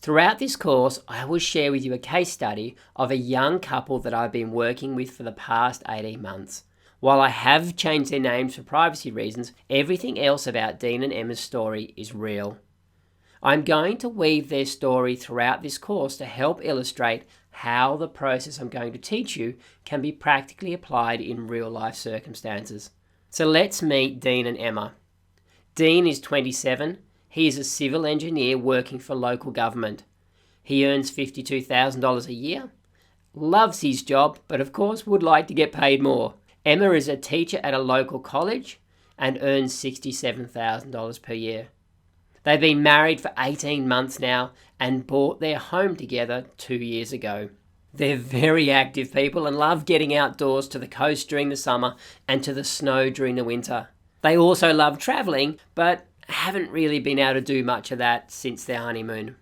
Throughout this course, I will share with you a case study of a young couple that I've been working with for the past 18 months. While I have changed their names for privacy reasons, everything else about Deane and Emma's story is real. I'm going to weave their story throughout this course to help illustrate how the process I'm going to teach you can be practically applied in real-life circumstances. So let's meet Deane and Emma. Deane is 27. He is a civil engineer working for local government. He earns $52,000 a year, loves his job, but of course would like to get paid more. Emma is a teacher at a local college and earns $67,000 per year. They've been married for 18 months now and bought their home together 2 years ago. They're very active people and love getting outdoors to the coast during the summer and to the snow during the winter. They also love travelling, but haven't really been able to do much of that since their honeymoon.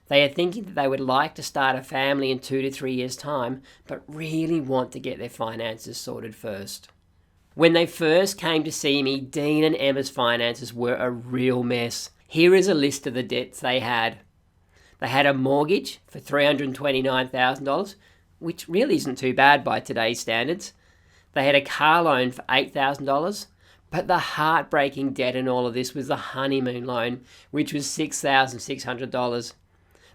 They are thinking that they would like to start a family in 2 to 3 years' time, but really want to get their finances sorted first. When they first came to see me, Deane and Emma's finances were a real mess. Here is a list of the debts they had. They had a mortgage for $329,000, which really isn't too bad by today's standards. They had a car loan for $8,000. But the heartbreaking debt in all of this was the honeymoon loan, which was $6,600.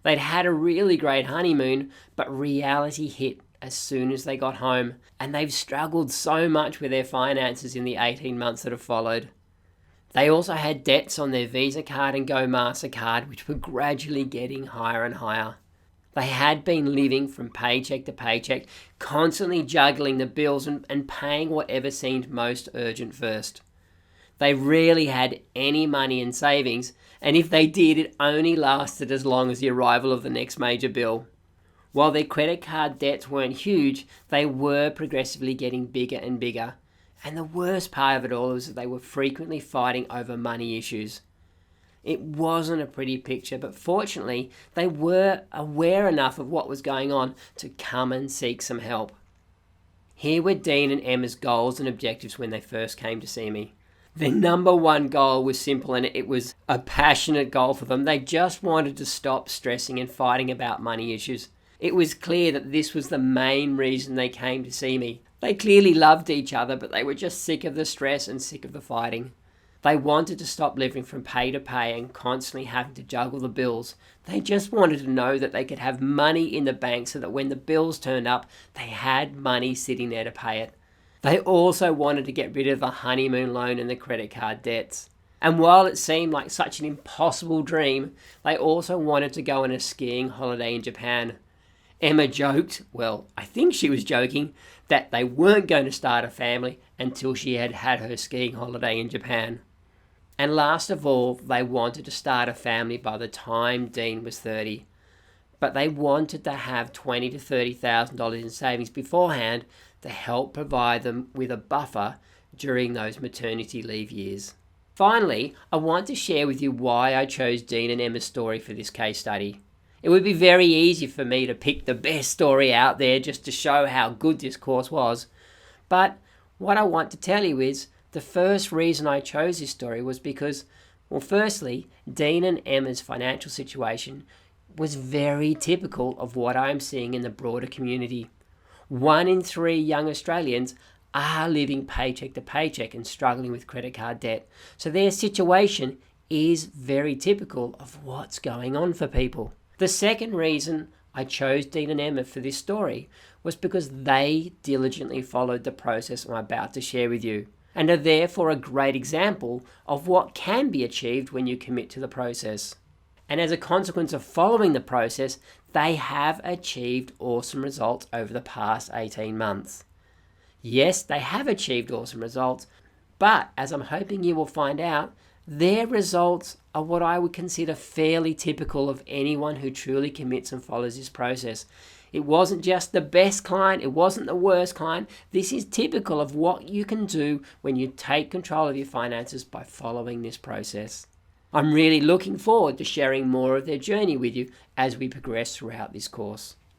They'd had a really great honeymoon, but reality hit as soon as they got home, and they've struggled so much with their finances in the 18 months that have followed. They also had debts on their Visa card and Go MasterCard, which were gradually getting higher and higher. They had been living from paycheck to paycheck, constantly juggling the bills and paying whatever seemed most urgent first. They rarely had any money in savings, and if they did, it only lasted as long as the arrival of the next major bill. While their credit card debts weren't huge, they were progressively getting bigger and bigger. And the worst part of it all was that they were frequently fighting over money issues. It wasn't a pretty picture, but fortunately, they were aware enough of what was going on to come and seek some help. Here were Deane and Emma's goals and objectives when they first came to see me. Their number one goal was simple, and it was a passionate goal for them. They just wanted to stop stressing and fighting about money issues. It was clear that this was the main reason they came to see me. They clearly loved each other, but they were just sick of the stress and sick of the fighting. They wanted to stop living from pay to pay and constantly having to juggle the bills. They just wanted to know that they could have money in the bank so that when the bills turned up, they had money sitting there to pay it. They also wanted to get rid of the honeymoon loan and the credit card debts. And while it seemed like such an impossible dream, they also wanted to go on a skiing holiday in Japan. Emma joked, well, I think she was joking, that they weren't going to start a family until she had had her skiing holiday in Japan. And last of all, they wanted to start a family by the time Deane was 30. But they wanted to have $20,000 to $30,000 in savings beforehand to help provide them with a buffer during those maternity leave years. Finally, I want to share with you why I chose Deane and Emma's story for this case study. It would be very easy for me to pick the best story out there just to show how good this course was. But what I want to tell you is, the first reason I chose this story was because, well, firstly, Deane and Emma's financial situation was very typical of what I'm seeing in the broader community. 1 in 3 young Australians are living paycheck to paycheck and struggling with credit card debt. So their situation is very typical of what's going on for people. The second reason I chose Deane and Emma for this story was because they diligently followed the process I'm about to share with you, and are therefore a great example of what can be achieved when you commit to the process. And as a consequence of following the process, they have achieved awesome results over the past 18 months. Yes, they have achieved awesome results, but as I'm hoping you will find out, their results are what I would consider fairly typical of anyone who truly commits and follows this process. It wasn't just the best client, it wasn't the worst client. This is typical of what you can do when you take control of your finances by following this process. I'm really looking forward to sharing more of their journey with you as we progress throughout this course.